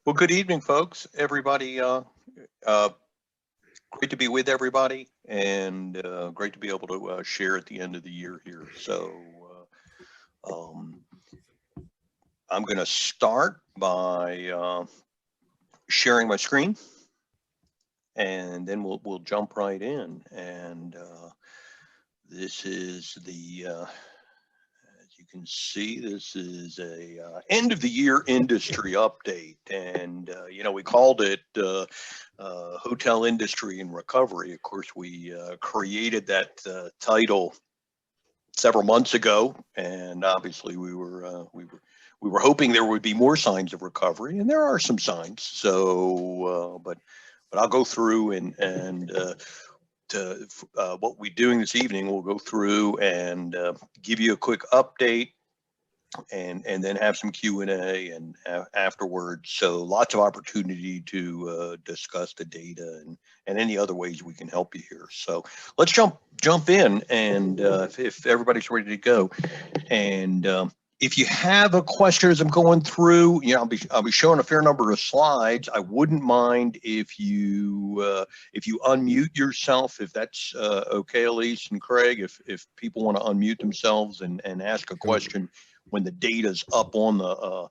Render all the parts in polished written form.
Well, good evening, folks. Everybody, great to be with everybody, and great to be able to share at the end of the year here. So, I'm going to start by sharing my screen, and then we'll jump right in. And this is the as you can see, this is a end of the year industry update, and we called it hotel industry and recovery. Of course, we created that title several months ago, and obviously we were hoping there would be more signs of recovery, and there are some signs. So, but I'll go through and what we're doing this evening, we'll go through and give you a quick update and then have some Q&A and afterwards. So lots of opportunity to discuss the data and any other ways we can help you here. So let's jump in, and if everybody's ready to go. And if you have a question as I'm going through, I'll be showing a fair number of slides. I wouldn't mind if you unmute yourself, if that's okay, Elise and Craig. If people want to unmute themselves and ask a question when the data's up on the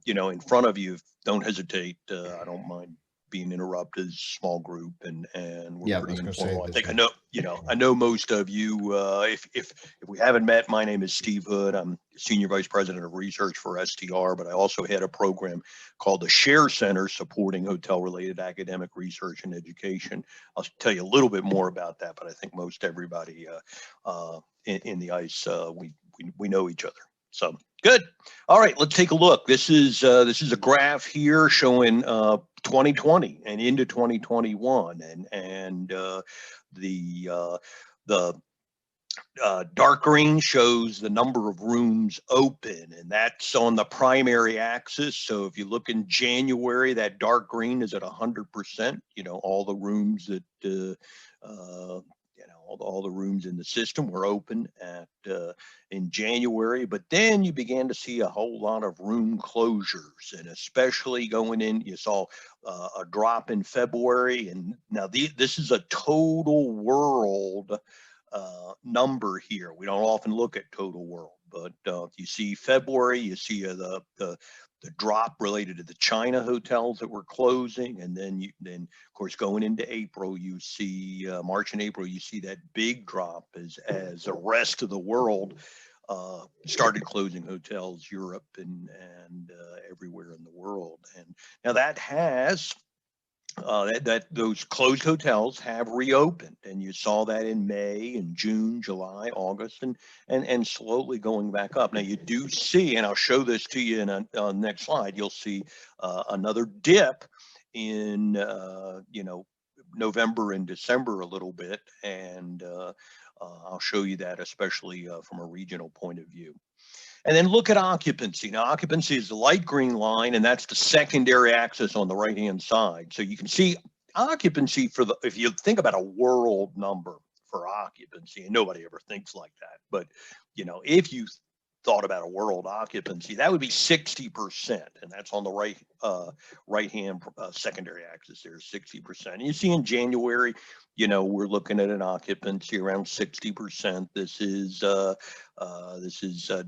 in front of you, don't hesitate. I don't mind being interrupted. Small group, and we're pretty informal. I think I know most of you. If we haven't met, my name is Steve Hood. I'm Senior Vice President of Research for STR, but I also head a program called the Share Center supporting hotel-related academic research and education. I'll tell you a little bit more about that, but I think most everybody in the ICE, we know each other. So good. All right, let's take a look. This is a graph here showing 2020 and into 2021, and the dark green shows the number of rooms open, and that's on the primary axis. So if you look in January, that dark green is at 100%. All the rooms that all the rooms in the system were open in January, but then you began to see a whole lot of room closures, and especially going in, you saw a drop in February. And now this is a total world number here. We don't often look at total world, but you see February, you see the drop related to the China hotels that were closing, and then of course going into April, you see March and April, you see that big drop as the rest of the world started closing hotels, Europe and everywhere in the world. And now that has those closed hotels have reopened, and you saw that in May and June, July, August, and slowly going back up. Now you do see, and I'll show this to you in a next slide, you'll see another dip in November and December a little bit, and I'll show you that, especially from a regional point of view. And then look at occupancy. Now, occupancy is the light green line, and that's the secondary axis on the right-hand side. So you can see occupancy if you think about a world number for occupancy, and nobody ever thinks like that, but if you thought about a world occupancy, that would be 60%, and that's on the right-hand secondary axis there, 60%. And you see in January, we're looking at an occupancy around 60%. This is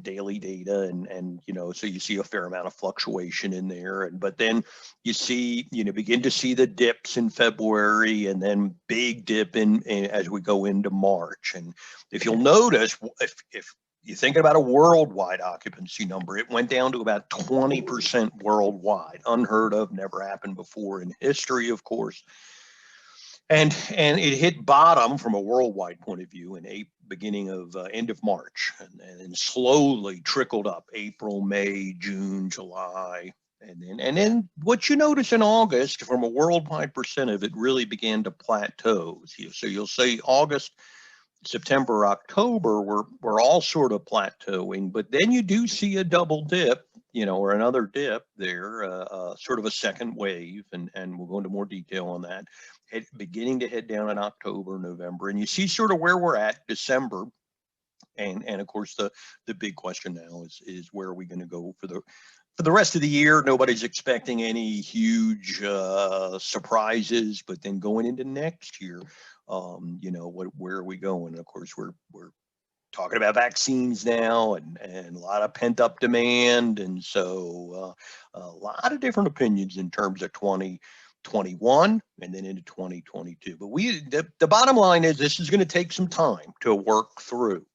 daily data, and so you see a fair amount of fluctuation in there. But then you see, begin to see the dips in February, and then big dip in as we go into March. And if you'll notice, if you're thinking about a worldwide occupancy number, it went down to about 20% worldwide. Unheard of, never happened before in history, of course. And it hit bottom from a worldwide point of view in beginning of end of March, and then slowly trickled up April, May, June, July. And then what you notice in August, from a worldwide percent, it really began to plateau. So you'll see August, September, October, we're all sort of plateauing, but then you do see a double dip, or another dip there, sort of a second wave, and we'll go into more detail on that, beginning to head down in October, November, and you see sort of where we're at December, And of course, the big question now is where are we going to go for the rest of the year? Nobody's expecting any huge surprises, but then going into next year, where are we going? Of course, we're talking about vaccines now and a lot of pent up demand. And so a lot of different opinions in terms of 2021 and then into 2022. But the bottom line is this is going to take some time to work through.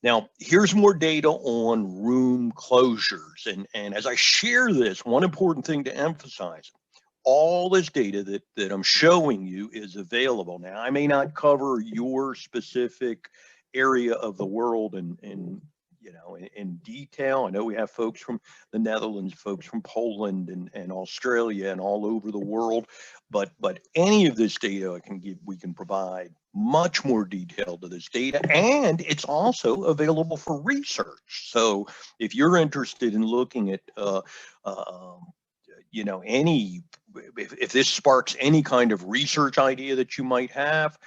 Now, here's more data on room closures. And as I share this, one important thing to emphasize, all this data that I'm showing you is available. Now, I may not cover your specific area of the world in detail. I know we have folks from the Netherlands, folks from Poland and Australia and all over the world, but any of this data we can provide much more detail to this data, and it's also available for research. So if you're interested in looking at if this sparks any kind of research idea that you might have,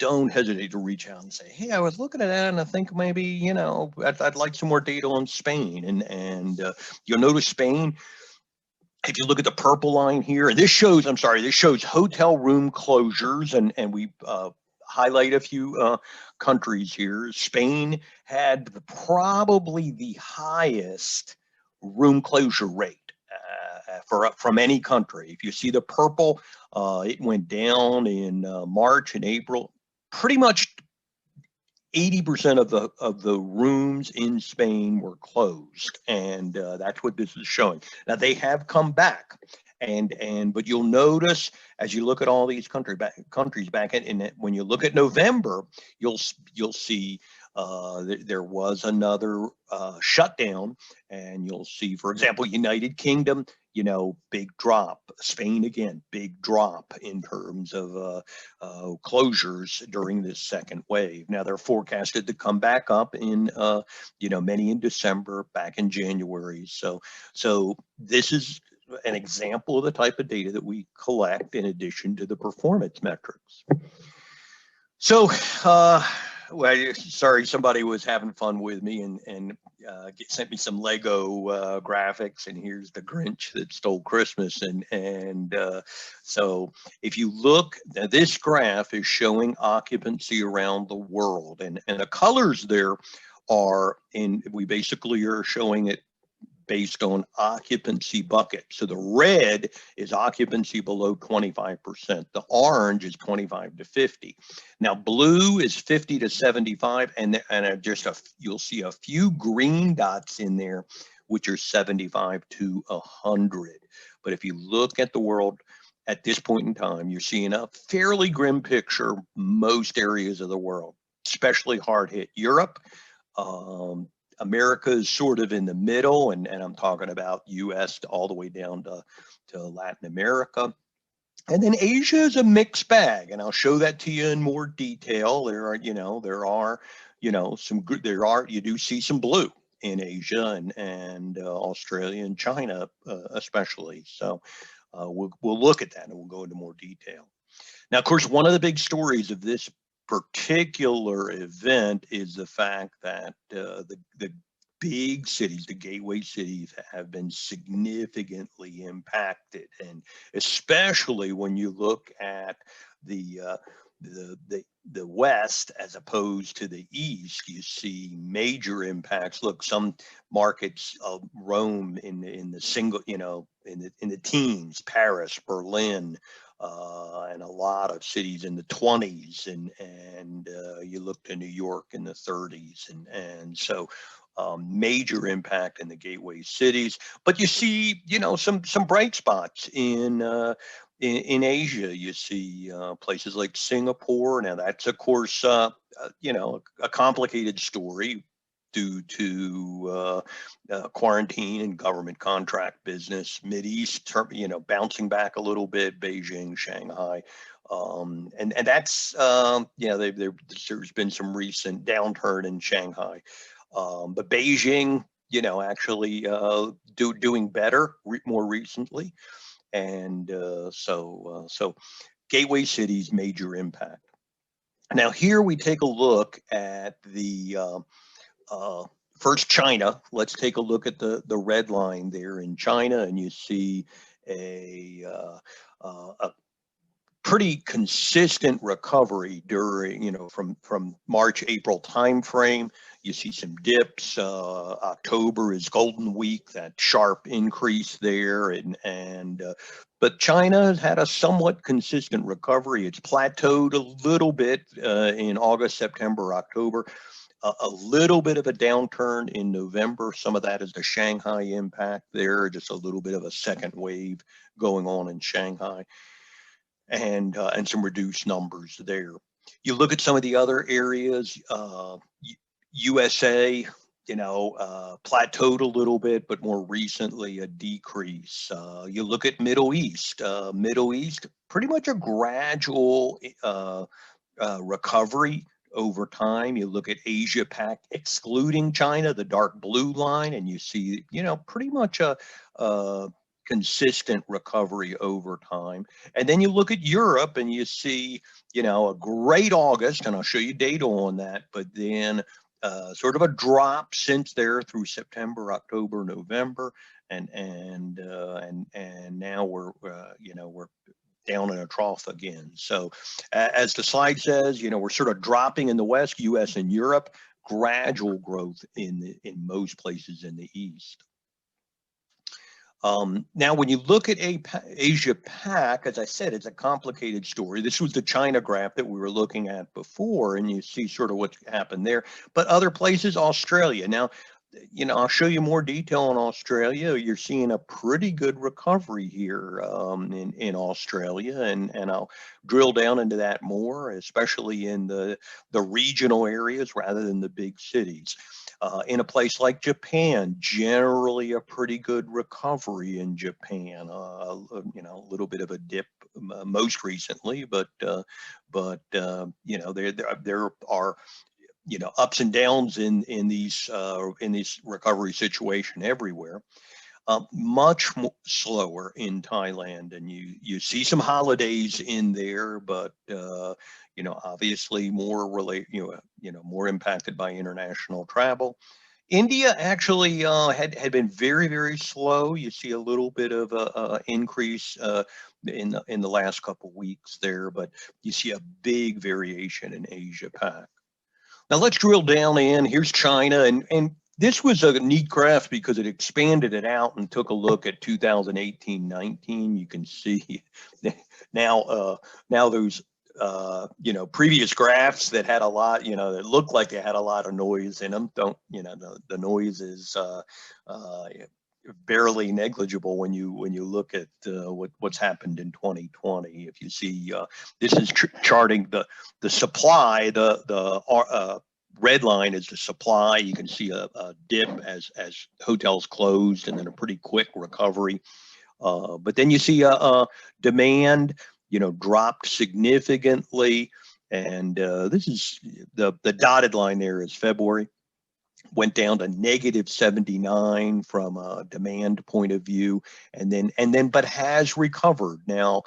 don't hesitate to reach out and say, hey, I was looking at that and I think maybe, I'd like some more data on Spain. And you'll notice Spain, if you look at the purple line here, and this shows hotel room closures, and we highlight a few countries here. Spain had probably the highest room closure rate from any country. If you see the purple, it went down in March and April. Pretty much 80% of the rooms in Spain were closed, and that's what this is showing. Now they have come back, but you'll notice as you look at all these countries back in when you look at November, you'll see there was another shutdown, and you'll see, for example, United Kingdom, big drop. Spain again, big drop in terms of closures during this second wave. Now they're forecasted to come back up in many in December, back in January. So this is an example of the type of data that we collect in addition to the performance metrics. So sorry, somebody was having fun with me and sent me some Lego graphics, and here's the Grinch that stole Christmas. And so if you look, this graph is showing occupancy around the world, and the colors there we basically are showing it based on occupancy bucket. So the red is occupancy below 25%. The orange is 25 to 50. Now blue is 50 to 75, and you'll see a few green dots in there, which are 75 to 100. But if you look at the world at this point in time, you're seeing a fairly grim picture. Most areas of the world, especially hard hit Europe. America is sort of in the middle, and I'm talking about US all the way down to Latin America. And then Asia is a mixed bag, and I'll show that to you in more detail. You do see some blue in Asia and Australia and China especially. So we'll look at that and we'll go into more detail. Now, of course, one of the big stories of this particular event is the fact that the big cities, the gateway cities, have been significantly impacted, and especially when you look at the West as opposed to the East, you see major impacts. Look, some markets of Rome in the single, in the teens, Paris, Berlin, and a lot of cities in the 20s, and you look to New York in the 30s, and so major impact in the gateway cities. But you see, some bright spots in Asia. You see places like Singapore. Now that's of course a complicated story due to quarantine and government contract business. Mideast, bouncing back a little bit. Beijing, Shanghai, and that's there's been some recent downturn in Shanghai, but Beijing, actually doing better more recently, and so gateway cities, major impact. Now here we take a look at the first China. Let's take a look at the red line there in China, and you see a pretty consistent recovery during, from March, April timeframe. You see some dips. October is Golden Week, that sharp increase there, but China has had a somewhat consistent recovery. It's plateaued a little bit in August, September, October. A little bit of a downturn in November. Some of that is the Shanghai impact there, just a little bit of a second wave going on in Shanghai, and some reduced numbers there. You look at some of the other areas, USA, plateaued a little bit, but more recently a decrease. You look at Middle East, pretty much a gradual recovery over time. You look at Asia Pac, excluding China, the dark blue line, and you see, pretty much a consistent recovery over time. And then you look at Europe and you see, a great August, and I'll show you data on that, but then sort of a drop since there through September, October, November, and now we're down in a trough again. So as the slide says, we're sort of dropping in the West, US and Europe, gradual growth in most places in the East. Now, when you look at Asia Pac, as I said, it's a complicated story. This was the China graph that we were looking at before, and you see sort of what's happened there. But other places, Australia. Now, I'll show you more detail on Australia. You're seeing a pretty good recovery here in Australia, and I'll drill down into that more, especially in the regional areas rather than the big cities. In a place like Japan, generally a pretty good recovery in Japan. A little bit of a dip most recently, but there are ups and downs in these recovery situation everywhere. Much slower in Thailand, and you see some holidays in there, but obviously more more impacted by international travel. India actually had been very, very slow. You see a little bit of a increase in the last couple of weeks there, but you see a big variation in Asia Pac. Now let's drill down in. Here's China, and this was a neat graph because it expanded it out and took a look at 2018-19. You can see now those previous graphs that had a lot, that looked like they had a lot of noise in them. The noise is barely negligible when you look at what's happened in 2020. If you see, this is charting the supply. The red line is the supply. You can see a dip as hotels closed, and then a pretty quick recovery. But then you see demand, dropped significantly, and this is the dotted line there is February. Went down to -79 from a demand point of view, and then but has recovered now.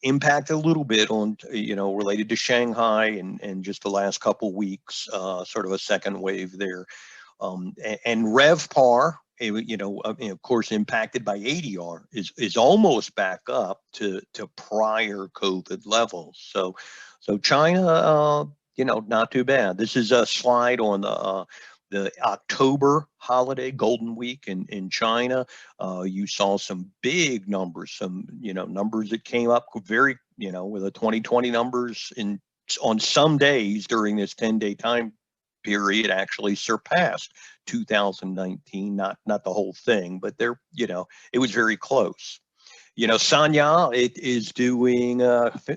Impacted a little bit on related to Shanghai and just the last couple weeks, sort of a second wave there, and RevPAR, of course, impacted by ADR, is almost back up to prior COVID levels. So China, not too bad. This is a slide on the October holiday Golden Week in China. You saw some big numbers, some numbers that came up very, with the 2020 numbers on some days during this 10-day time period actually surpassed 2019. Not the whole thing, but it was very close. Sanya, it is doing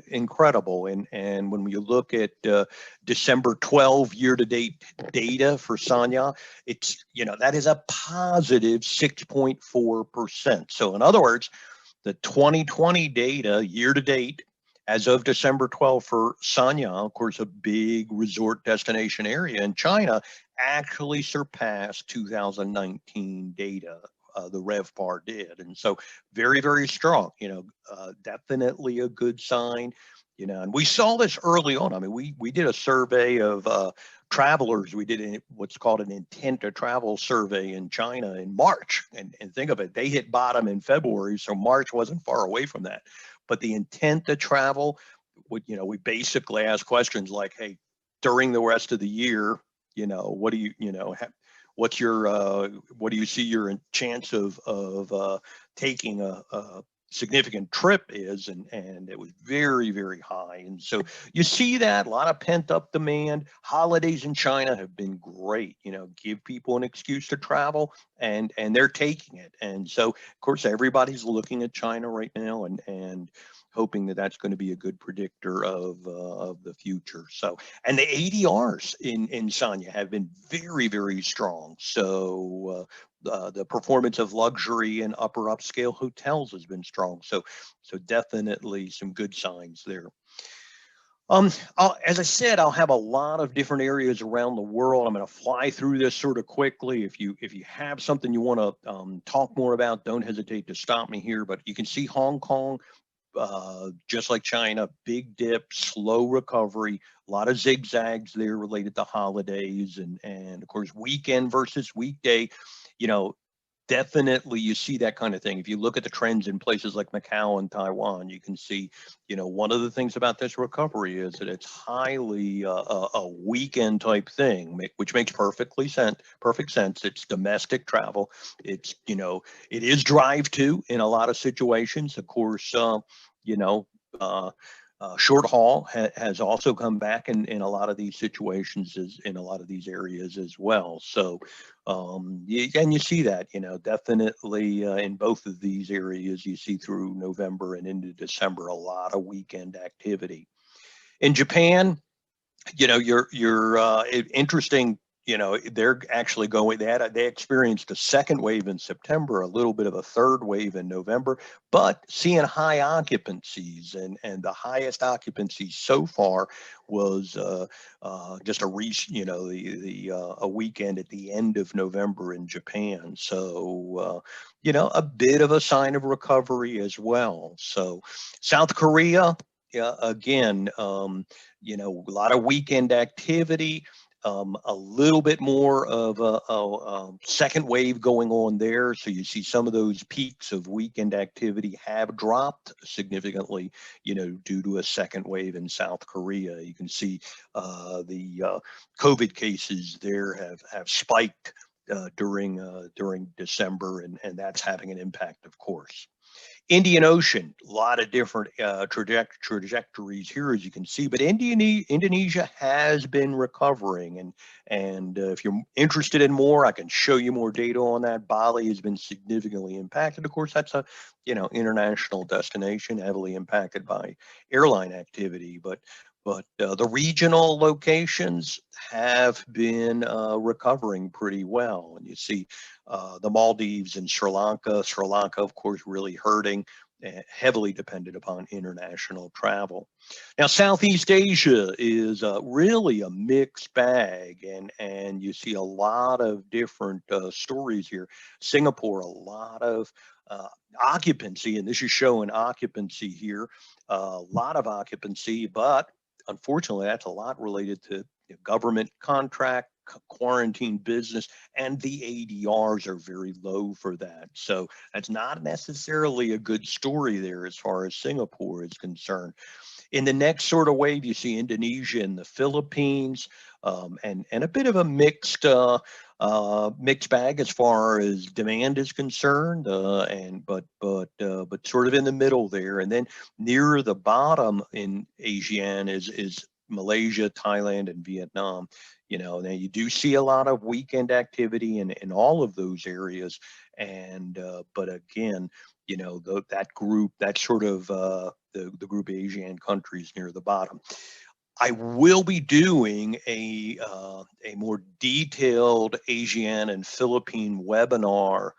incredible. And when you look at December 12 year-to-date data for Sanya, it's, that is a positive 6.4%. So in other words, the 2020 data year-to-date as of December 12 for Sanya, of course, a big resort destination area in China, actually surpassed 2019 data the RevPAR did. And so very, very strong, definitely a good sign. And we saw this early on. I mean, we did a survey of travelers. We did what's called an intent to travel survey in China in March. And think of it, they hit bottom in February, so March wasn't far away from that. But the intent to travel, we basically ask questions like, hey, during the rest of the year, what do what do you see your chance of taking a significant trip is, and it was very, very high. And so you see that a lot of pent up demand. Holidays in China have been great, give people an excuse to travel, and they're taking it. And so of course everybody's looking at China right now and hoping that that's going to be a good predictor of the future. So, and the ADRs in Sanya have been very, very strong. So the performance of luxury and upper upscale hotels has been strong. So definitely some good signs there. As I said, I'll have a lot of different areas around the world. I'm going to fly through this sort of quickly. If you have something you want to talk more about, don't hesitate to stop me here. But you can see Hong Kong, just like China, big dip, slow recovery, a lot of zigzags there related to holidays, and of course weekend versus weekday, definitely you see that kind of thing. If you look at the trends in places like Macau and Taiwan, you can see, one of the things about this recovery is that it's highly a weekend type thing, which makes perfect sense. It's domestic travel. It's, it is drive to in a lot of situations. Of course, short haul has also come back in a lot of these situations, in a lot of these areas as well. So, and you see that, definitely in both of these areas, you see through November and into December, a lot of weekend activity. In Japan, you're interesting. They're actually going. They experienced a second wave in September, a little bit of a third wave in November, but seeing high occupancies, and the highest occupancy so far was just a weekend at the end of November in Japan. So a bit of a sign of recovery as well. So South Korea, again, a lot of weekend activity. A little bit more of a second wave going on there. So you see some of those peaks of weekend activity have dropped significantly, due to a second wave in South Korea. You can see the COVID cases there have spiked during December, and that's having an impact, of course. Indian Ocean, a lot of different trajectories here, as you can see, but Indonesia has been recovering, and if you're interested in more, I can show you more data on that. Bali has been significantly impacted. Of course, that's a international destination, heavily impacted by airline activity, but the regional locations have been recovering pretty well. And you see the Maldives and Sri Lanka. Sri Lanka, of course, really hurting, heavily dependent upon international travel. Now, Southeast Asia is really a mixed bag, and you see a lot of different stories here. Singapore, a lot of occupancy, and this is showing occupancy here, a lot of occupancy, but unfortunately, that's a lot related to government contract, quarantine business, and the ADRs are very low for that. So that's not necessarily a good story there as far as Singapore is concerned. In the next sort of wave, you see Indonesia and the Philippines, and a bit of a mixed bag as far as demand is concerned, but sort of in the middle there. And then near the bottom in ASEAN is Malaysia, Thailand, and Vietnam. Now you do see a lot of weekend activity in all of those areas, and but again, that group, that sort of the group of Asian countries near the bottom. I will be doing a more detailed Asian and Philippine webinar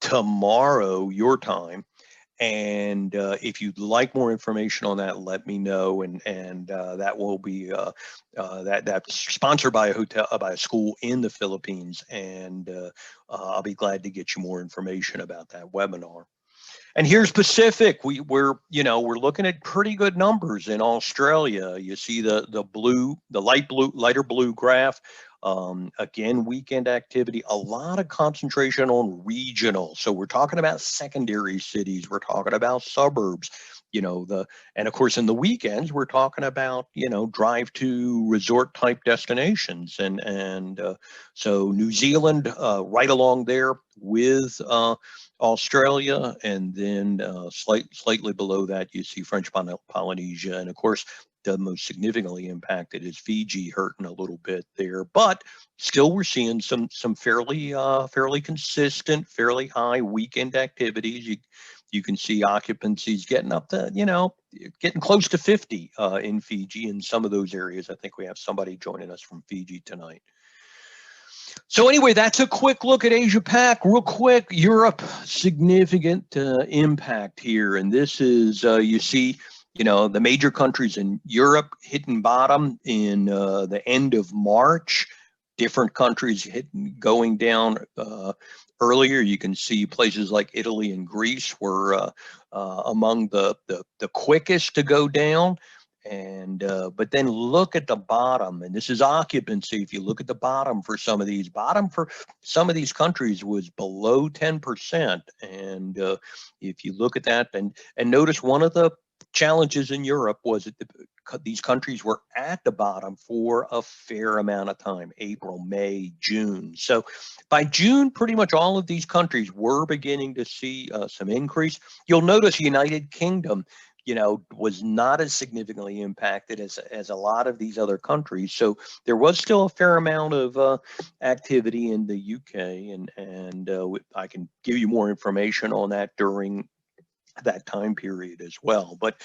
tomorrow, your time, And if you'd like more information on that, let me know. And that will be that's sponsored by a hotel, by a school in the Philippines. And I'll be glad to get you more information about that webinar. And here's Pacific. We're looking at pretty good numbers in Australia. You see the lighter blue graph. Again, weekend activity, a lot of concentration on regional. So we're talking about secondary cities. We're talking about suburbs. And of course in the weekends we're talking about drive to resort type destinations, and so New Zealand right along there with Australia, and then slightly below that you see French Polynesia, and of course the most significantly impacted is Fiji, hurting a little bit there, but still we're seeing some fairly consistent, fairly high weekend activities. You can see occupancies getting up to, getting close to 50 in Fiji in some of those areas. I think we have somebody joining us from Fiji tonight. So anyway, that's a quick look at Asia Pac. Real quick, Europe, significant impact here. And this is, you see, the major countries in Europe hitting bottom in the end of March. Different countries going down earlier. You can see places like Italy and Greece were among the quickest to go down. And but then look at the bottom, and this is occupancy. If you look at the bottom for some of these, countries was below 10%. And if you look at that, and notice one of the challenges in Europe was that these countries were at the bottom for a fair amount of time, April, May, June. So by June, pretty much all of these countries were beginning to see some increase. You'll notice United Kingdom, was not as significantly impacted as a lot of these other countries. So there was still a fair amount of activity in the UK, and I can give you more information on that during that time period as well. But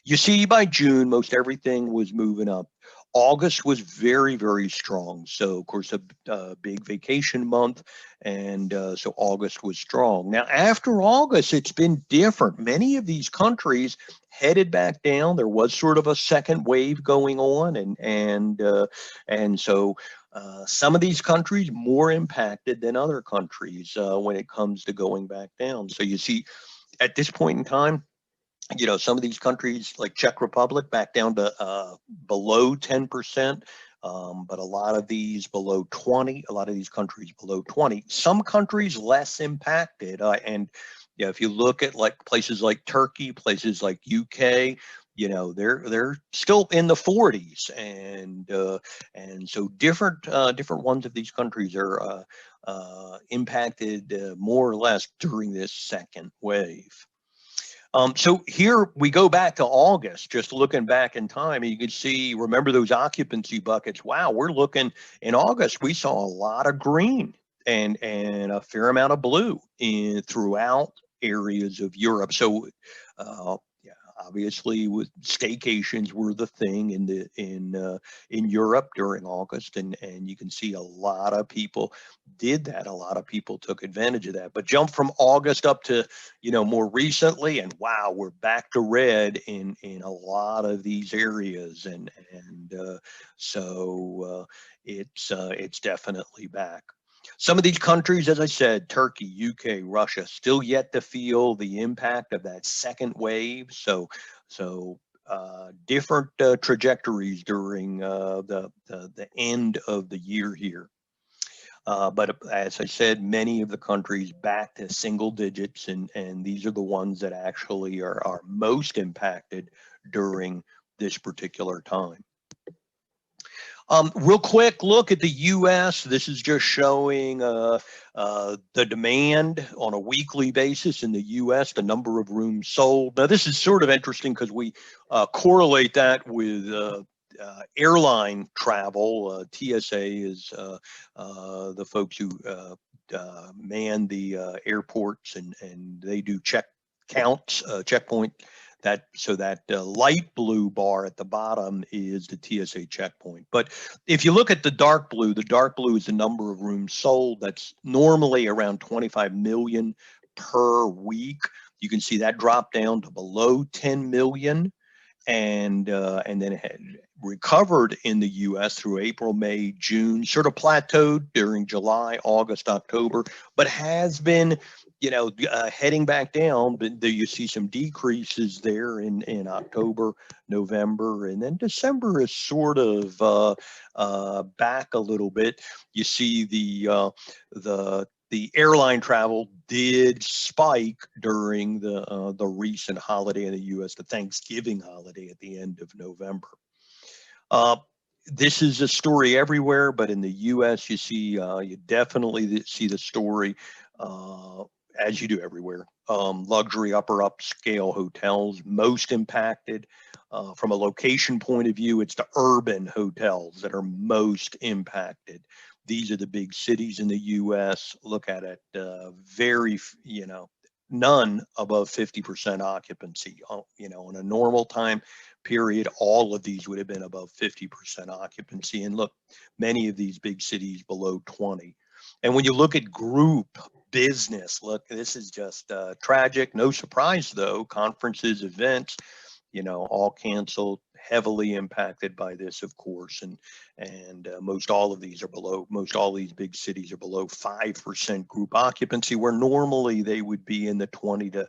you see, by June, most everything was moving up. August was very, very strong. So, of course, a big vacation month, and so August was strong. Now, after August, it's been different. Many of these countries headed back down. There was sort of a second wave going on, and so some of these countries more impacted than other countries when it comes to going back down. So you see, at this point in time, some of these countries like Czech Republic back down to below 10%, but a lot of these below 20, a lot of these countries below 20, some countries less impacted. And if you look at like places like Turkey, places like UK, they're still in the 40s, and so different ones of these countries are impacted more or less during this second wave. So here we go back to August, just looking back in time, and you can see, remember those occupancy buckets. Wow, we're looking in August, we saw a lot of green and a fair amount of blue throughout areas of Europe. So obviously with staycations were the thing in Europe during August, and you can see a lot of people did that. A lot of people took advantage of that. But jump from August up to more recently, and wow, we're back to red in a lot of these areas, and so it's definitely back. Some of these countries, as I said, Turkey, UK, Russia, still yet to feel the impact of that second wave. So different trajectories during the end of the year here. But as I said, many of the countries back to single digits, and these are the ones that actually are most impacted during this particular time. Real quick look at the U.S. This is just showing the demand on a weekly basis in the U.S., the number of rooms sold. Now, this is sort of interesting because we correlate that with airline travel. TSA is the folks who man the airports, and they do checkpoint. So that light blue bar at the bottom is the TSA checkpoint. But if you look at the dark blue is the number of rooms sold. That's normally around 25 million per week. You can see that dropped down to below 10 million, and then it had recovered in the U.S. through April, May, June, sort of plateaued during July, August, October, but has been, heading back down. But there you see some decreases there in October, November, and then December is sort of back a little bit. You see the airline travel did spike during the recent holiday in the U.S., the Thanksgiving holiday at the end of November. This is a story everywhere, but in the U.S., you definitely see the story as you do everywhere. Luxury upper upscale hotels most impacted. From a location point of view, it's the urban hotels that are most impacted. These are the big cities in the U.S. Look at it, none above 50% occupancy. On a normal time period, all of these would have been above 50% occupancy. And look, many of these big cities below 20. And when you look at group business, look, this is just tragic. No surprise, though. Conferences, events, all canceled, heavily impacted by this, of course, and most all of these big cities are below 5% group occupancy, where normally they would be in the 20 to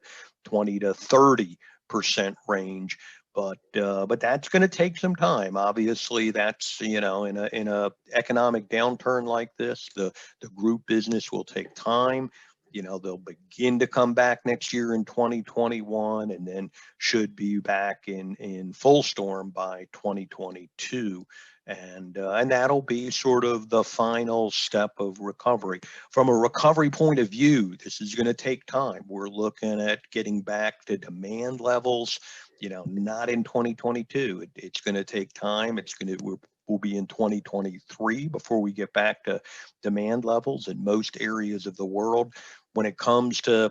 30% range. But that's going to take some time. Obviously, that's in a economic downturn like this, the group business will take time. They'll begin to come back next year in 2021, and then should be back in full storm by 2022. And that'll be sort of the final step of recovery. From a recovery point of view, this is going to take time. We're looking at getting back to demand levels, not in 2022. It's going to take time. We'll be in 2023 before we get back to demand levels in most areas of the world. When it comes to,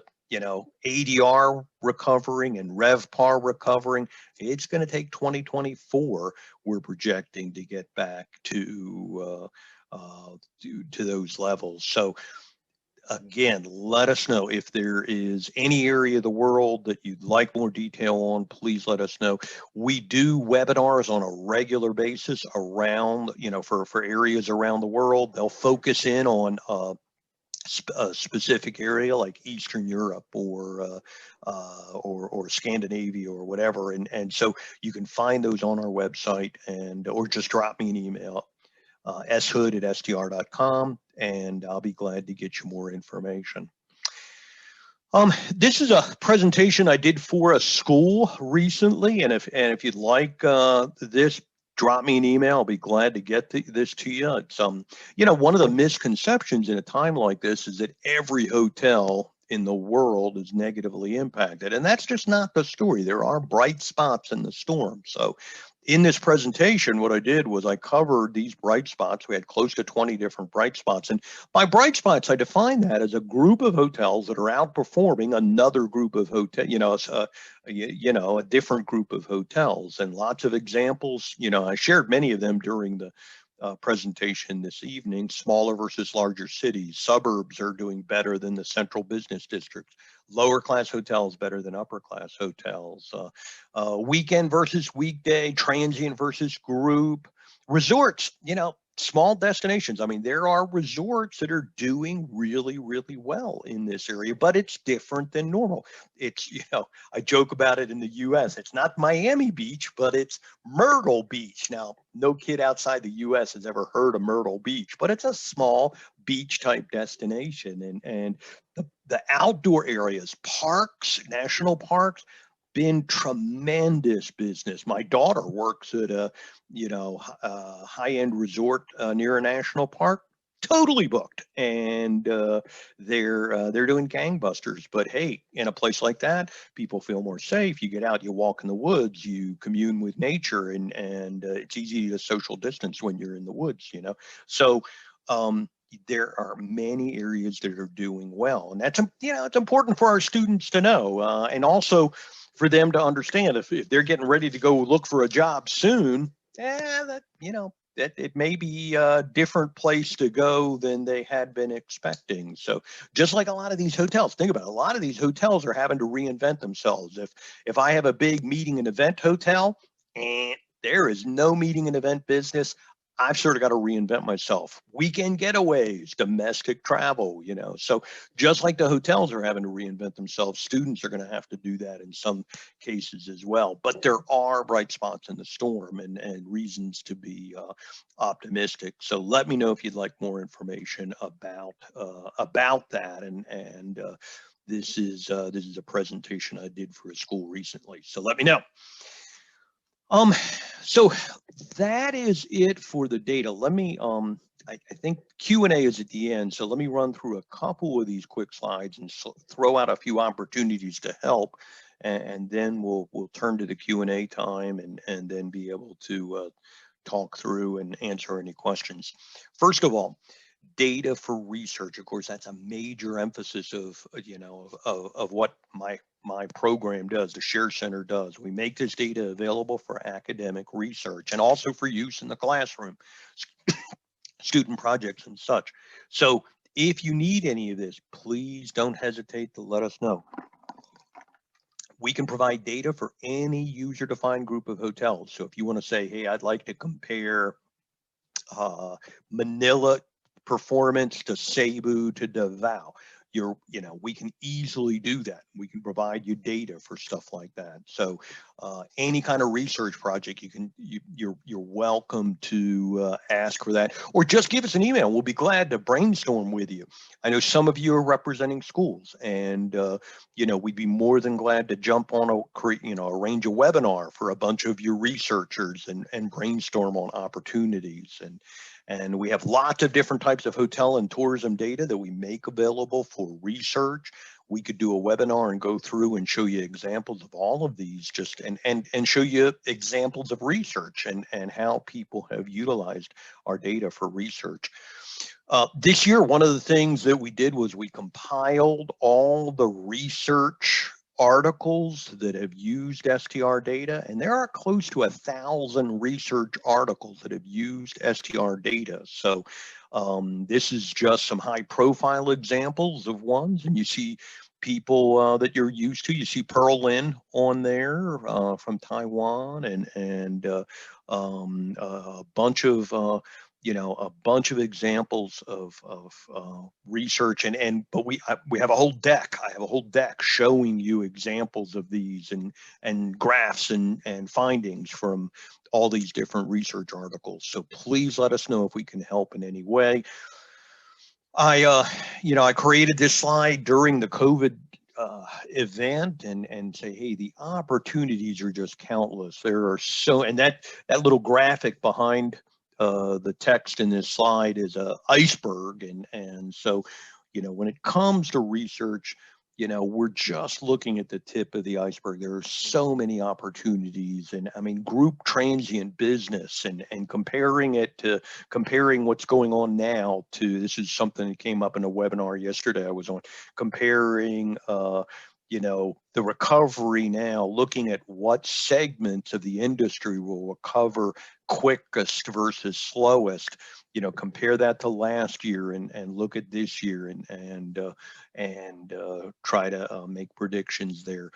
ADR recovering and RevPAR recovering, it's going to take 2024. We're projecting to get back to those levels. So again, let us know if there is any area of the world that you'd like more detail on. Please let us know. We do webinars on a regular basis around, for areas around the world. They'll focus in on a specific area like Eastern Europe or Scandinavia or whatever, and so you can find those on our website, or just drop me an email, shood@str.com, and I'll be glad to get you more information. This is a presentation I did for a school recently, and if you'd like this, drop me an email. I'll be glad to get this to you. It's one of the misconceptions in a time like this is that every hotel in the world is negatively impacted, and that's just not the story. There are bright spots in the storm. So in this presentation, what I did was I covered these bright spots. We had close to 20 different bright spots. And by bright spots, I define that as a group of hotels that are outperforming another group of hotels, a different group of hotels. And lots of examples, I shared many of them during the presentation this evening. Smaller versus larger cities. Suburbs are doing better than the central business districts. Lower class hotels better than upper class hotels. Weekend versus weekday. Transient versus group. Resorts, small destinations. I mean, there are resorts that are doing really, really well in this area, but it's different than normal. It's, I joke about it in the US. It's not Miami Beach, but it's Myrtle Beach. Now, no kid outside the US has ever heard of Myrtle Beach, but it's a small beach type destination. And the outdoor areas, parks, national parks, been tremendous business. My daughter works at a high-end resort near a national park, totally booked, and they're doing gangbusters. But hey, in a place like that, people feel more safe. You get out, you walk in the woods, you commune with nature, and it's easy to social distance when you're in the woods. So there are many areas that are doing well, and that's it's important for our students to know, and also for them to understand if they're getting ready to go look for a job soon, that that it may be a different place to go than they had been expecting. So just like a lot of these hotels, think about it, a lot of these hotels are having to reinvent themselves. If I have a big meeting and event hotel and there is no meeting and event business, I've sort of got to reinvent myself. Weekend getaways, domestic travel, So just like the hotels are having to reinvent themselves, students are going to have to do that in some cases as well. But there are bright spots in the storm and reasons to be optimistic. So let me know if you'd like more information about that. And this is a presentation I did for a school recently. So let me know. So that is it for the data. Let me, I think Q&A is at the end. So let me run through a couple of these quick slides and throw out a few opportunities to help. And then we'll turn to the Q&A time and then be able to talk through and answer any questions. First of all, data for research. Of course, that's a major emphasis of what my program does, the Share Center does. We make this data available for academic research and also for use in the classroom, student projects and such. So if you need any of this, please don't hesitate to let us know. We can provide data for any user-defined group of hotels. So if you want to say, hey, I'd like to compare Manila performance to Cebu to Davao, we can easily do that. We can provide you data for stuff like that. So any kind of research project, you're welcome to ask for that, or just give us an email. We'll be glad to brainstorm with you. I know some of you are representing schools, and we'd be more than glad to jump on arrange a webinar for a bunch of your researchers and brainstorm on opportunities. And we have lots of different types of hotel and tourism data that we make available for research. We could do a webinar and go through and show you examples of all of these, and show you examples of research and how people have utilized our data for research. This year, one of the things that we did was we compiled all the research articles that have used STR data, and there are close to 1,000 research articles that have used STR data. So this is just some high profile examples of ones, and you see people that you're used to. You see Pearl Lin on there from Taiwan, and a bunch of examples of research, but we have a whole deck. I have a whole deck showing you examples of these and graphs and findings from all these different research articles. So please let us know if we can help in any way. I created this slide during the COVID event and say, hey, the opportunities are just countless. There are and that little graphic behind the text in this slide is a iceberg, and so when it comes to research, we're just looking at the tip of the iceberg. There are so many opportunities, and I mean, group transient business and comparing what's going on now to, this is something that came up in a webinar yesterday I was on, comparing the recovery now, looking at what segments of the industry will recover quickest versus slowest. Compare that to last year and look at this year and try to make predictions there.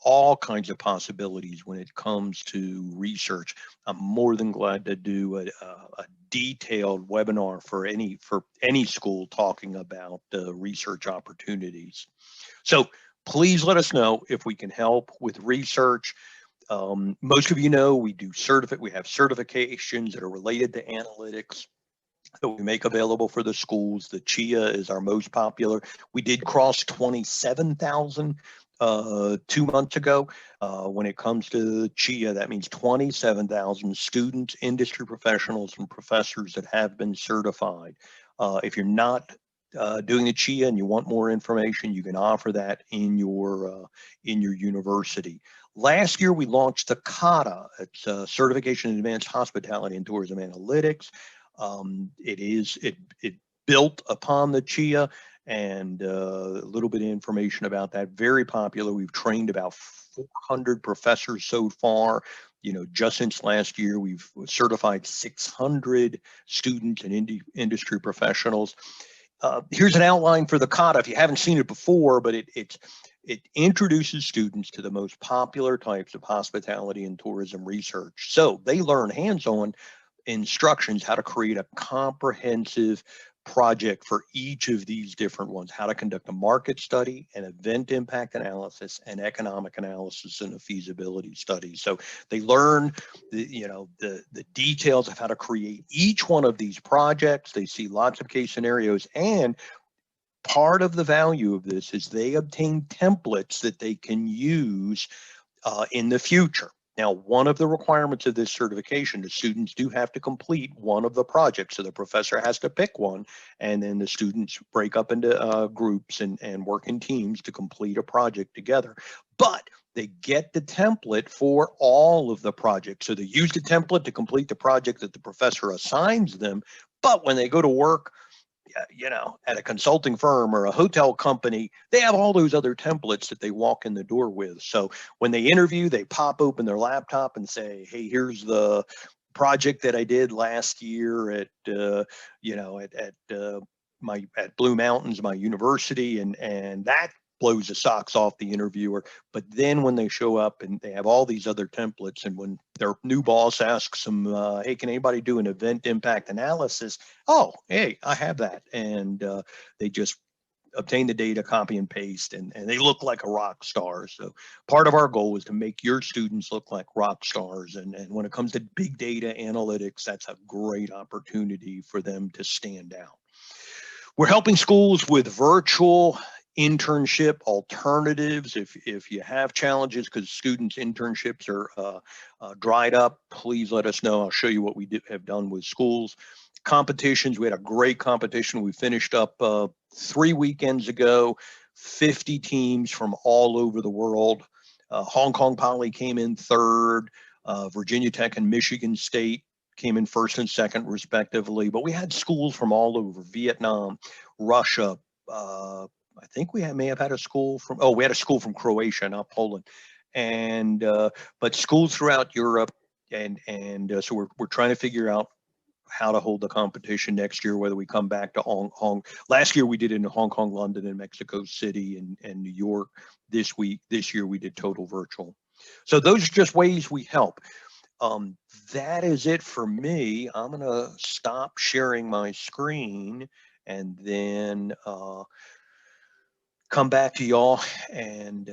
All kinds of possibilities when it comes to research. I'm more than glad to do a detailed webinar for any school talking about research opportunities. So please let us know if we can help with research. Most of you know we have certifications that are related to analytics that we make available for the schools. The CHIA is our most popular. We did cross 27,000 2 months ago. When it comes to CHIA, that means 27,000 students, industry professionals, and professors that have been certified. If you're not doing the CHIA and you want more information, you can offer that in your university. Last year, we launched the CATA. It's a Certification in Advanced Hospitality and Tourism Analytics. It built upon the CHIA, and a little bit of information about that. Very popular. We've trained about 400 professors so far. just since last year, we've certified 600 students and industry professionals. Here's an outline for the kata if you haven't seen it before, but it introduces students to the most popular types of hospitality and tourism research. So they learn hands-on instructions how to create a comprehensive project for each of these different ones, how to conduct a market study, an event impact analysis, an economic analysis, and a feasibility study. So they learn the details of how to create each one of these projects. They see lots of case scenarios, and part of the value of this is they obtain templates that they can use in the future. Now, one of the requirements of this certification, the students do have to complete one of the projects. So the professor has to pick one, and then the students break up into groups and work in teams to complete a project together. But they get the template for all of the projects. So they use the template to complete the project that the professor assigns them. But when they go to work, at a consulting firm or a hotel company, they have all those other templates that they walk in the door with. So when they interview, they pop open their laptop and say, hey, here's the project that I did last year at Blue Mountains, my university, and that blows the socks off the interviewer. But then when they show up and they have all these other templates, and when their new boss asks them, hey, can anybody do an event impact analysis? Oh, hey, I have that. And they just obtain the data, copy and paste, and they look like a rock star. So part of our goal is to make your students look like rock stars. And when it comes to big data analytics, that's a great opportunity for them to stand out. We're helping schools with virtual internship alternatives. If you have challenges because students' internships are dried up, please let us know. I'll show you what we have done with schools. Competitions, we had a great competition. We finished up 3 weekends ago, 50 teams from all over the world. Hong Kong Poly came in third, Virginia Tech and Michigan State came in first and second respectively, but we had schools from all over, Vietnam, Russia, I think we may have had a school from, we had a school from Croatia, not Poland, and but schools throughout Europe, and so we're trying to figure out how to hold the competition next year, whether we come back to Hong Kong. Last year we did it in Hong Kong, London, and Mexico City, and New York. This year we did total virtual. So those are just ways we help. That is it for me. I'm gonna stop sharing my screen and then come back to y'all and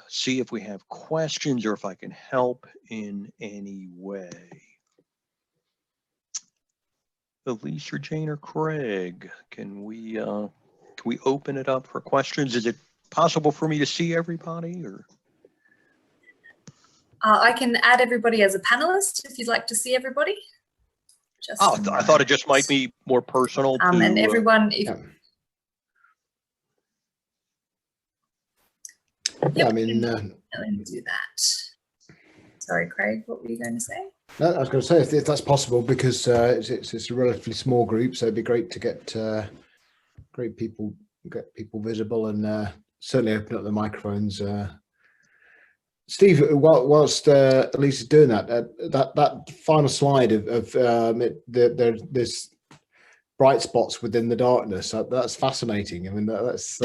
see if we have questions or if I can help in any way. Elise or Jane or Craig, can we open it up for questions? Is it possible for me to see everybody, or? I can add everybody as a panelist if you'd like to see everybody. I thought it just might be more personal. And everyone, I mean, let me do that. Sorry, Craig, what were you going to say? No, I was going to say if that's possible, because it's a relatively small group, so it'd be great to get people visible, and certainly open up the microphones. Steve, whilst Elise is doing that, that final slide of there's bright spots within the darkness, that's fascinating. I mean, that's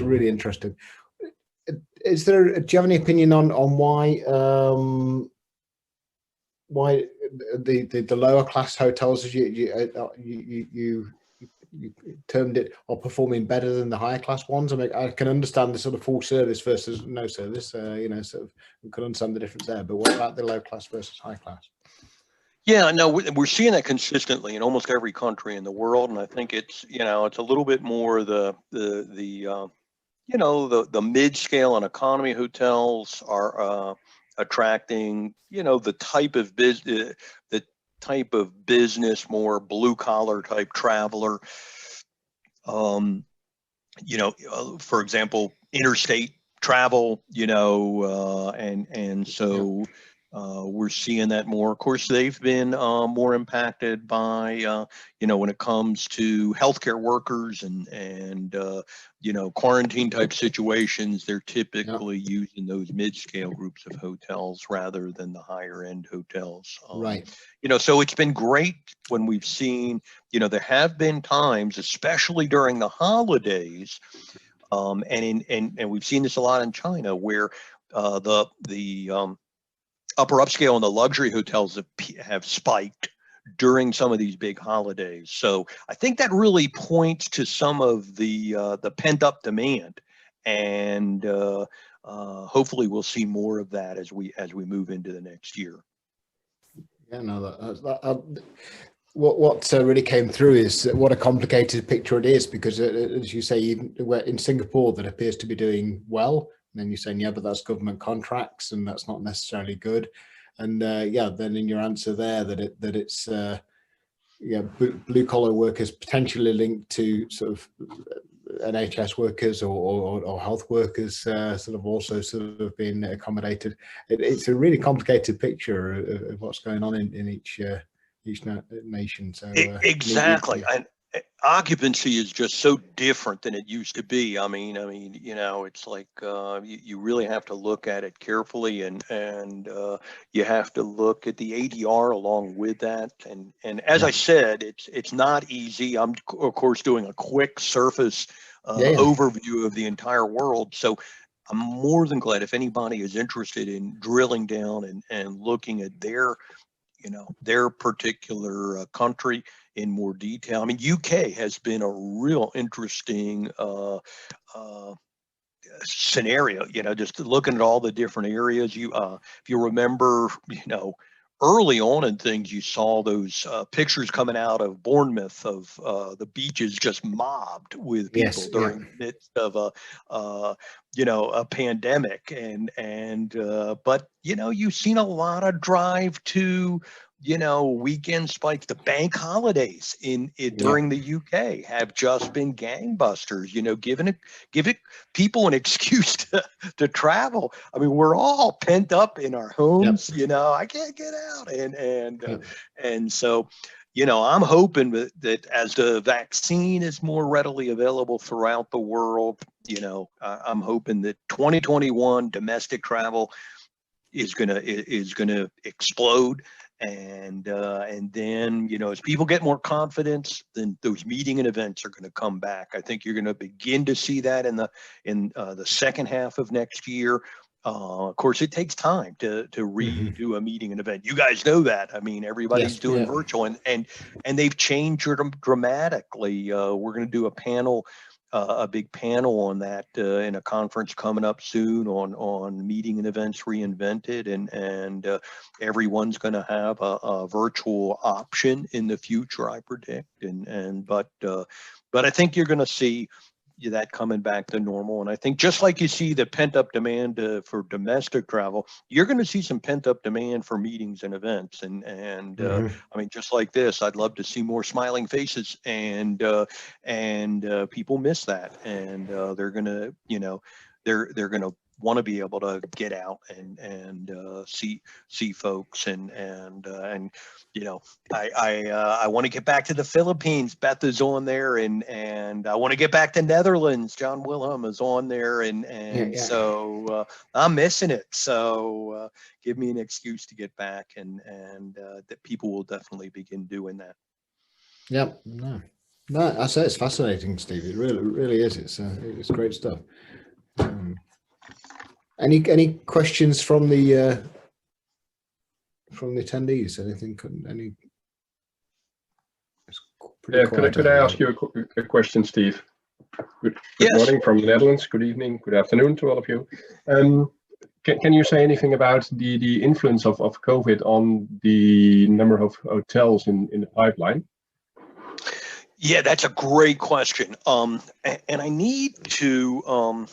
really interesting. Do you have any opinion on why the lower class hotels, as you termed it, are performing better than the higher class ones? I mean, I can understand the sort of full service versus no service, sort of we can understand the difference there, but what about the low class versus high class? Yeah, no, we're seeing that consistently in almost every country in the world, and I think it's it's a little bit more the mid-scale and economy hotels are attracting the type of business, more blue collar type traveler. For example, interstate travel, and so We're seeing that more. Of course, they've been more impacted by, when it comes to healthcare workers and quarantine type situations. They're typically using those mid-scale groups of hotels rather than the higher end hotels. Right. So it's been great when we've seen, there have been times, especially during the holidays, and we've seen this a lot in China, where the upper upscale and the luxury hotels have spiked during some of these big holidays. So I think that really points to some of the pent up demand, and hopefully we'll see more of that as we move into the next year. Yeah, no, what really came through is what a complicated picture it is, because as you say, in Singapore that appears to be doing well, and then you're saying, yeah, but that's government contracts and that's not necessarily good. And then in your answer there that it's blue collar workers potentially linked to sort of NHS workers or health workers sort of also sort of being accommodated. It's a really complicated picture of what's going on in each nation. So exactly. And occupancy is just so different than it used to be. I mean, it's like you really have to look at it carefully, and you have to look at the ADR along with that. And as I said, it's not easy. I'm of course doing a quick surface overview of the entire world. So I'm more than glad if anybody is interested in drilling down and looking at their particular country in more detail. I mean, UK has been a real interesting scenario, just looking at all the different areas. If you remember, early on in things, you saw those pictures coming out of Bournemouth of the beaches just mobbed with people during the midst of a pandemic, but you've seen a lot of drive to weekend spikes. The bank holidays during the UK have just been gangbusters, giving people an excuse to travel. I mean, we're all pent up in our homes, I can't get out. And so, I'm hoping that as the vaccine is more readily available throughout the world, I'm hoping that 2021 domestic travel is gonna explode. And then, as people get more confidence, then those meeting and events are going to come back. I think you're going to begin to see that in the second half of next year. Of course, it takes time to redo a meeting and event. You guys know that. I mean, everybody's doing virtual, and they've changed dramatically. We're going to do a big panel on that in a conference coming up soon on meeting and events reinvented, and everyone's going to have a virtual option in the future, I predict. But I think you're going to see that coming back to normal. And I think just like you see the pent up demand for domestic travel, you're going to see some pent up demand for meetings and events. And I mean, just like this, I'd love to see more smiling faces, and people miss that. And they're going to, they're going to want to be able to get out and see folks, and I want to get back to the Philippines. Beth is on there, and I want to get back to Netherlands. John Wilhelm is on there, so I'm missing it. So give me an excuse to get back, and that people will definitely begin doing that. Yep. No, I say it's fascinating, Steve. It really is. It's great stuff. Any questions from the attendees? Anything? Could I ask you a question, Steve? Good morning from the Netherlands. Good evening. Good afternoon to all of you. Can you say anything about the influence of COVID on the number of hotels in the pipeline? Yeah, that's a great question. And I need to.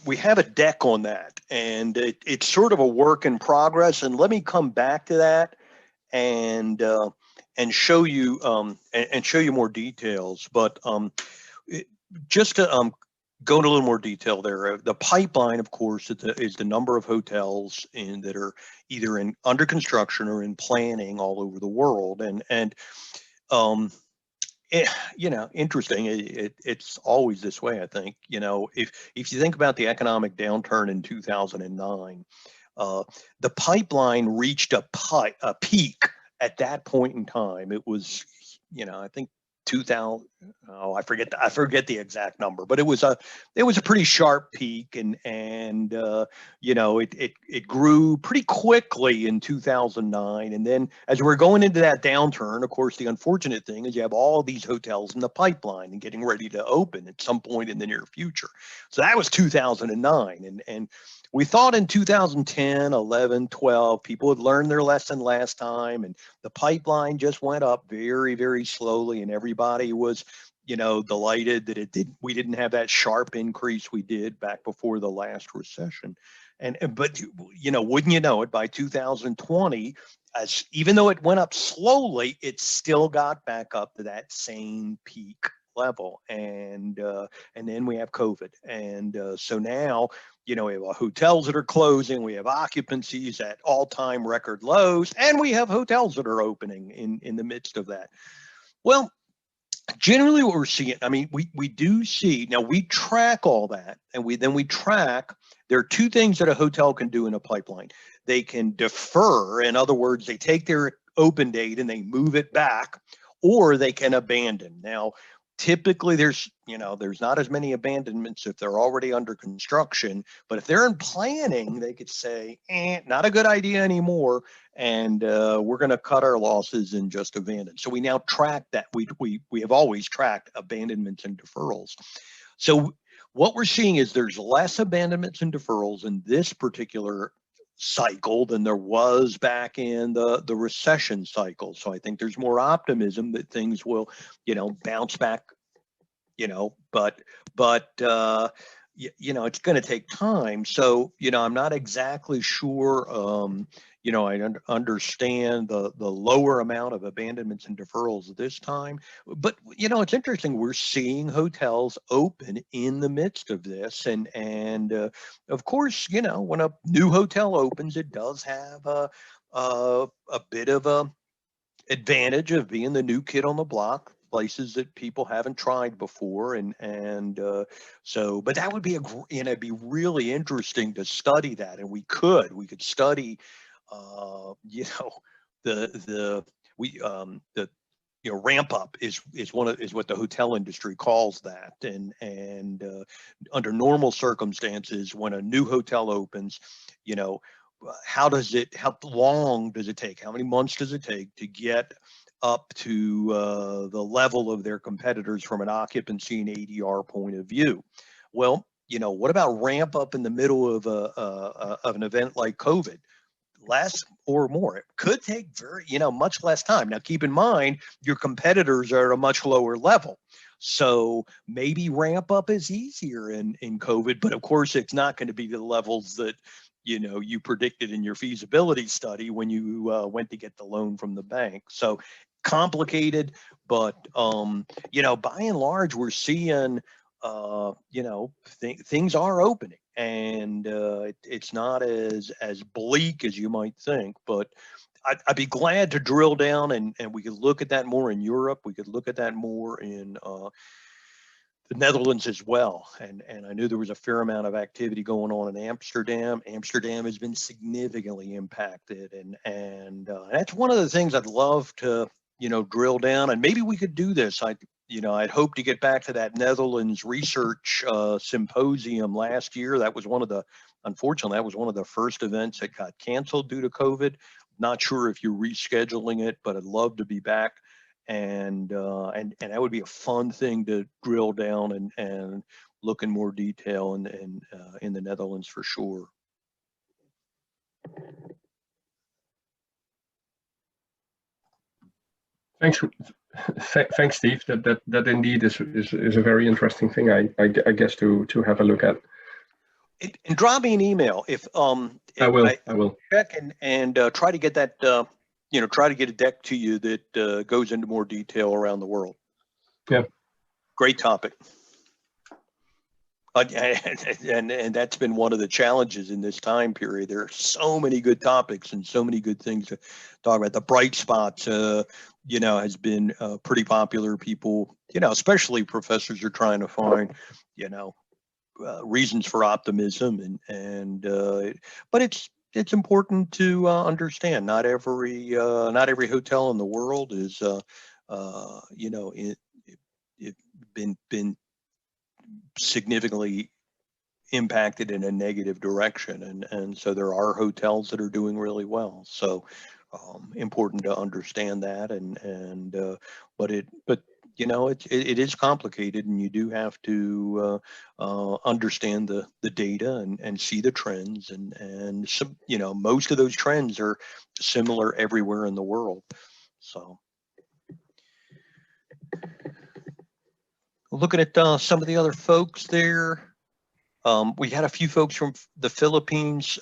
We have a deck on that, and it's sort of a work in progress. And let me come back to that and show you more details. But just to go into a little more detail there. The pipeline, of course, is the number of hotels that are either under construction or in planning all over the world. Interesting. It's always this way, I think. If you think about the economic downturn in 2009, the pipeline reached a peak at that point in time. It was, I think 2000. Oh, I forget the exact number, but it was a pretty sharp peak, and it grew pretty quickly in 2009. And then as we're going into that downturn, of course, the unfortunate thing is you have all these hotels in the pipeline and getting ready to open at some point in the near future. So that was 2009, and we thought in 2010, 11, 12, people had learned their lesson last time, and the pipeline just went up very, very slowly, and everybody was, delighted that we didn't have that sharp increase we did back before the last recession. But wouldn't you know it, by 2020, even though it went up slowly, it still got back up to that same peak level. And then we have COVID. And so now, we have hotels that are closing, we have occupancies at all-time record lows, and we have hotels that are opening in the midst of that. Well, generally what we're seeing, we do see, now we track all that, and we track, there are two things that a hotel can do in a pipeline. They can defer, in other words, they take their open date and they move it back, or they can abandon. Now, typically there's not as many abandonments if they're already under construction, but if they're in planning, they could say, not a good idea anymore, and we're going to cut our losses and just abandon. So we now track that. We have always tracked abandonments and deferrals. So what we're seeing is there's less abandonments and deferrals in this particular cycle than there was back in the recession cycle. So I think there's more optimism that things will, bounce back, but it's going to take time. So, I'm not exactly sure, I understand the lower amount of abandonments and deferrals this time, but, it's interesting. We're seeing hotels open in the midst of this. And of course, when a new hotel opens, it does have a bit of a advantage of being the new kid on the block, places that people haven't tried before. So, but that would be it'd be really interesting to study that. And we could study, ramp up is what the hotel industry calls that. And under normal circumstances, when a new hotel opens, how long does it take? How many months does it take to get up to the level of their competitors from an occupancy and ADR point of view? Well, what about ramp up in the middle of an event like COVID? Less or more. It could take much less time. Now, keep in mind, your competitors are at a much lower level. So maybe ramp up is easier in COVID, but of course it's not going to be the levels that, you predicted in your feasibility study when you went to get the loan from the bank. So complicated, but, by and large, we're seeing, things are opening, and it's not as bleak as you might think, but I'd be glad to drill down and we could look at that more in Europe. We could look at that more in the Netherlands as well. And I knew there was a fair amount of activity going on in Amsterdam. Amsterdam has been significantly impacted. And that's one of the things I'd love to, drill down, and maybe we could do this. I'd hope to get back to that Netherlands research symposium last year. Unfortunately, that was one of the first events that got canceled due to COVID. Not sure if you're rescheduling it, but I'd love to be back. And that would be a fun thing to drill down and look in more detail in the Netherlands for sure. Thanks, Steve. That indeed is a very interesting thing. I guess to have a look at. And drop me an email if I will check and try to get that. Try to get a deck to you that goes into more detail around the world. Yeah. Great topic. And that's been one of the challenges in this time period. There are so many good topics and so many good things to talk about. The bright spots, you know, has been pretty popular. People, you know, especially professors are trying to find, you know, reasons for optimism, but it's important to understand not every hotel in the world is you know, it been significantly impacted in a negative direction, and so there are hotels that are doing really well. So important to understand that, but you know, it is complicated, and you do have to understand the data and see the trends, and some, you know, most of those trends are similar everywhere in the world. So looking at some of the other folks there. We had a few folks from the Philippines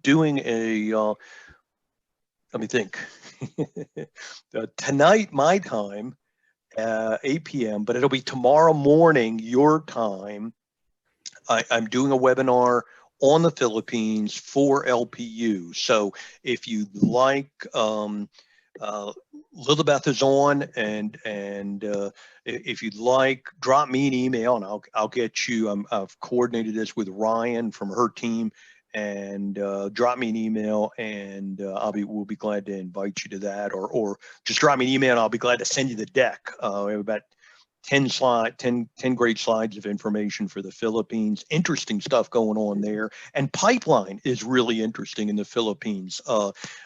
doing a, let me think, tonight my time, 8 p.m., but it'll be tomorrow morning your time. I'm doing a webinar on the Philippines for LPU. So if you'd like, Lilibeth is on, and if you'd like, drop me an email, and I'll get you. I've coordinated this with Ryan from her team, and drop me an email, and we'll be glad to invite you to that, or just drop me an email, and I'll be glad to send you the deck. We have about 10 great slides of information for the Philippines. Interesting stuff going on there, and pipeline is really interesting in the Philippines.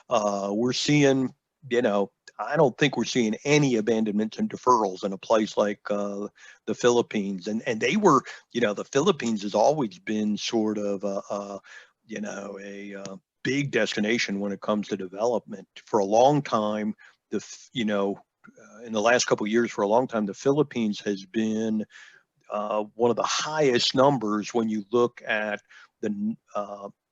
We're seeing, you know, I don't think we're seeing any abandonments and deferrals in a place like the Philippines. And they were, you know, the Philippines has always been sort of you know, a big destination when it comes to development. For a long time, you know, in the last couple of years, for a long time, the Philippines has been one of the highest numbers when you look at the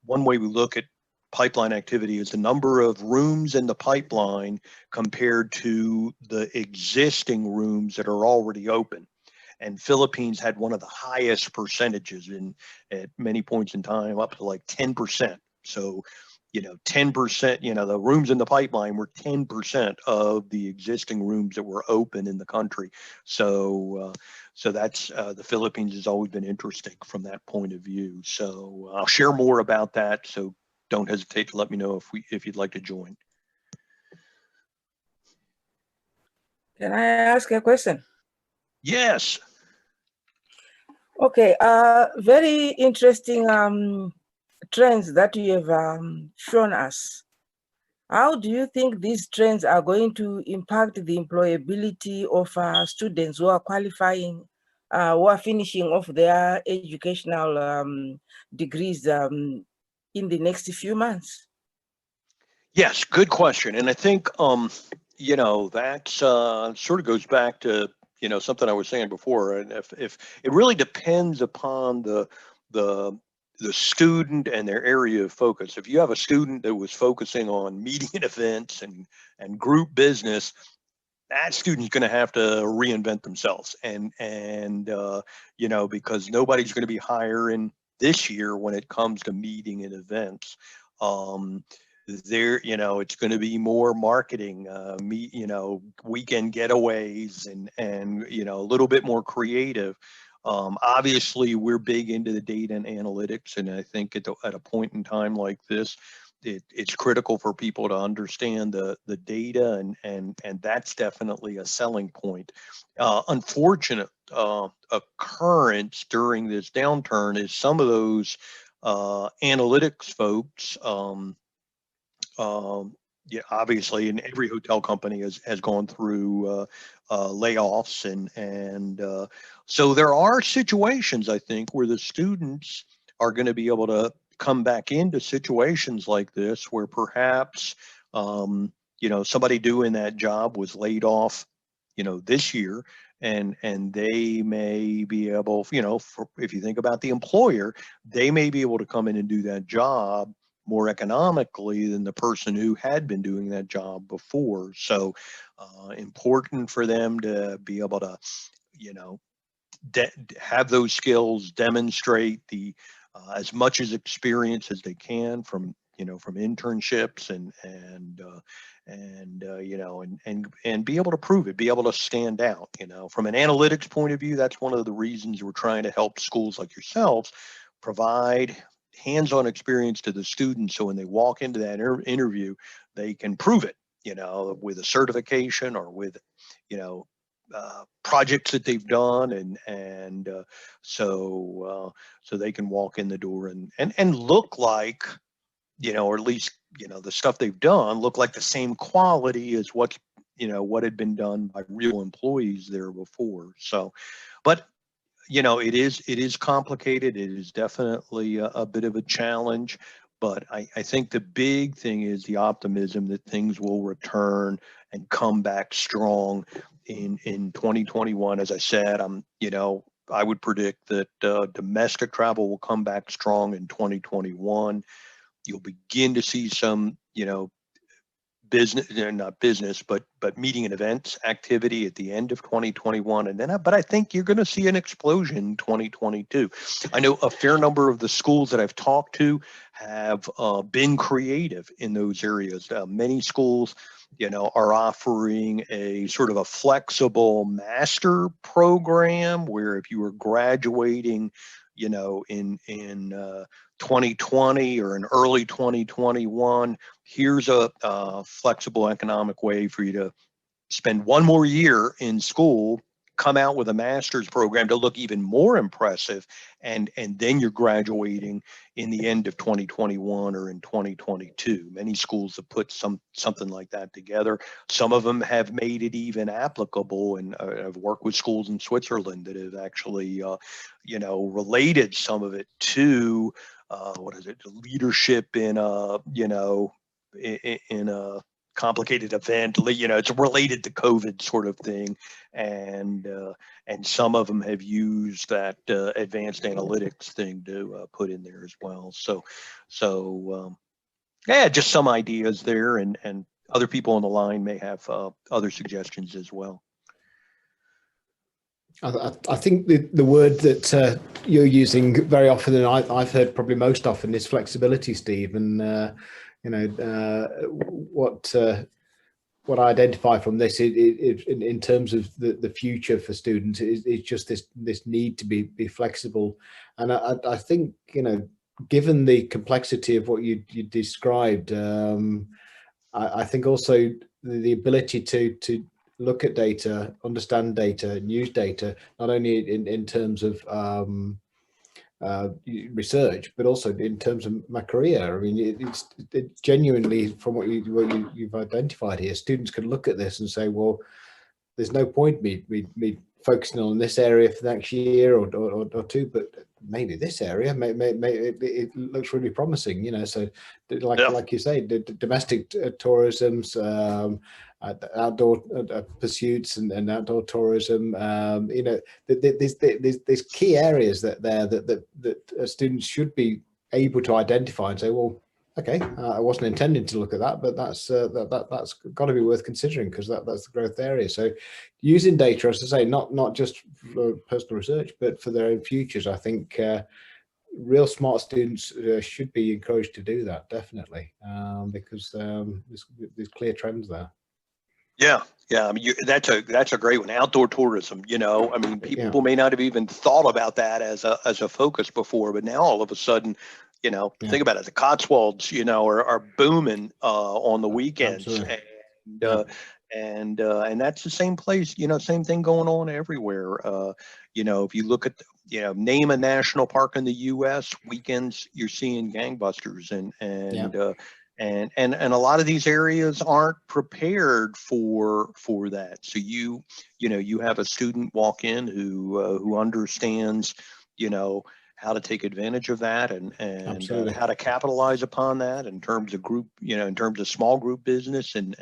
one way we look at pipeline activity is the number of rooms in the pipeline compared to the existing rooms that are already open. And Philippines had one of the highest percentages at many points in time, up to like 10%. So, you know, 10%, you know, the rooms in the pipeline were 10% of the existing rooms that were open in the country. So, so that's, the Philippines has always been interesting from that point of view. So I'll share more about that. So don't hesitate to let me know if you'd like to join. Can I ask a question? Yes. Okay, very interesting trends that you have shown us. How do you think these trends are going to impact the employability of students who are qualifying, who are finishing off their educational degrees in the next few months? Yes, good question. And I think, you know, that sort of goes back to, you know, something I was saying before. And if it really depends upon the student and their area of focus. If you have a student that was focusing on meeting and events and group business, that student's going to have to reinvent themselves, and you know, because nobody's going to be hiring this year when it comes to meeting and events. There, you know, it's going to be more marketing, you know, weekend getaways, and you know, a little bit more creative. Obviously, we're big into the data and analytics, and I think at a point in time like this, it's critical for people to understand the data, and that's definitely a selling point. Unfortunate occurrence during this downturn is some of those analytics folks. Yeah, obviously, and every hotel company has gone through layoffs, and so there are situations, I think, where the students are going to be able to come back into situations like this, where perhaps you know, somebody doing that job was laid off, you know, this year, and they may be able, you know, if you think about the employer, they may be able to come in and do that job more economically than the person who had been doing that job before. So important for them to be able to, you know, have those skills, demonstrate the as much as experience as they can from from internships and be able to prove it, be able to stand out. From an analytics point of view, that's one of the reasons we're trying to help schools like yourselves provide hands-on experience to the students, so when they walk into that interview, they can prove it, with a certification or with, projects that they've done, and so they can walk in the door and look like, or at least, the stuff they've done look like the same quality as what had been done by real employees there before. So, but it is complicated. It is definitely a bit of a challenge, but I think the big thing is the optimism that things will return and come back strong in 2021. As I said, I would predict that domestic travel will come back strong in 2021. You'll begin to see some, business, not business, but meeting and events activity at the end of 2021. And then, but I think you're going to see an explosion in 2022. I know a fair number of the schools that I've talked to have been creative in those areas. Many schools, are offering a sort of a flexible master program where if you were graduating, in 2020 or in early 2021, here's a flexible economic way for you to spend one more year in school, come out with a master's program to look even more impressive, and then you're graduating in the end of 2021 or in 2022. Many schools have put something like that together. Some of them have made it even applicable, and I've worked with schools in Switzerland that have actually, related some of it to leadership in a complicated event. It's related to COVID sort of thing, and some of them have used that advanced analytics thing to put in there as well. So just some ideas there, and other people on the line may have other suggestions as well. I think the word that you're using very often, and I've heard probably most often, is flexibility, Steve. And what I identify from this in terms of the future for students is just this need to be flexible. And I think, given the complexity of what you described, I think also the ability to look at data, understand data, and use data, not only in terms of research, but also in terms of my career. I mean, it's genuinely, from what you've identified here, students could look at this and say, well, there's no point me focusing on this area for the next year or two, but maybe this area, it looks really promising, so like you say, the domestic tourism's, outdoor pursuits and outdoor tourism, there's key areas that students should be able to identify and say, well, okay, I wasn't intending to look at that, but that's got to be worth considering, because that's the growth area. So using data, as I say, not just for personal research, but for their own futures, I think real smart students should be encouraged to do that, definitely, because there's clear trends there. Yeah. I mean, that's a great one. Outdoor tourism. I mean, people may not have even thought about that as a focus before, but now all of a sudden, think about it. The Cotswolds, are booming on the weekends, and that's the same place. Same thing going on everywhere. If you look at, name a national park in the U.S., weekends you're seeing gangbusters, and a lot of these areas aren't prepared for that. So you have a student walk in who understands, how to take advantage of that and how to capitalize upon that in terms of group, in terms of small group business and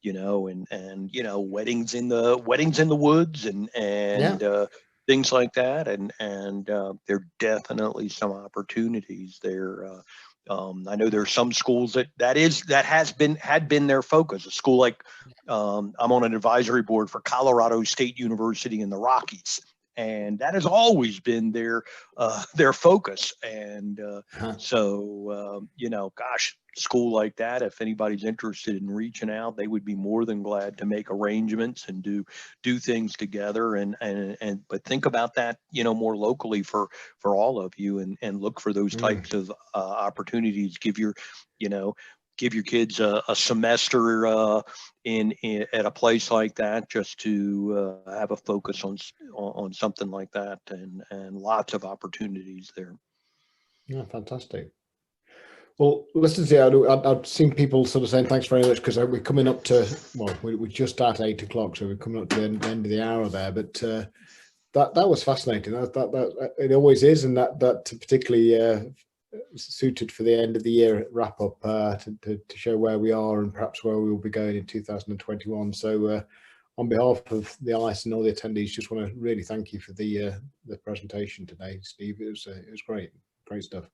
weddings in the woods and things like that. And there are definitely some opportunities there. I know there are some schools that had been their focus. A school like I'm on an advisory board for Colorado State University in the Rockies, and that has always been their focus. And so you know, gosh, school like that, if anybody's interested in reaching out, they would be more than glad to make arrangements and do things together. And but think about that, you know, more locally for all of you, and look for those types of opportunities. Give your kids a semester at a place like that, just to have a focus on something like that, and lots of opportunities there. Yeah, fantastic. Well, listen, see, I've seen people sort of saying thanks very much, because we're coming up to, well, we're just at 8 o'clock, so we're coming up to the end of the hour there. But that was fascinating. That it always is, and that particularly suited for the end of the year wrap up, to show where we are and perhaps where we will be going in 2021. So on behalf of the ICE and all the attendees, just want to really thank you for the presentation today, Steve. It was great stuff.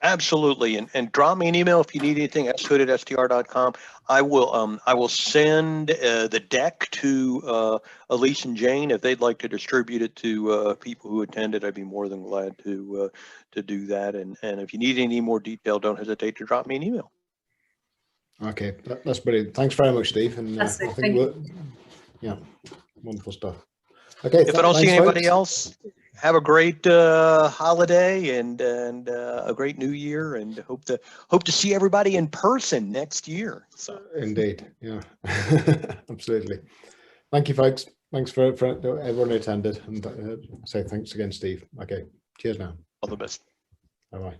Absolutely, and drop me an email if you need anything. shood@str.com. I will send the deck to Elise and Jane if they'd like to distribute it to people who attended. I'd be more than glad to do that. And if you need any more detail, don't hesitate to drop me an email. Okay, that's brilliant. Thanks very much, Steve. And I think yeah, wonderful stuff. Okay, if I don't see anybody else, have a great holiday and a great new year, and hope to see everybody in person next year. So indeed, yeah, absolutely. Thank you, folks. Thanks for everyone who attended, and say thanks again, Steve. Okay, cheers now. all the best. Bye bye.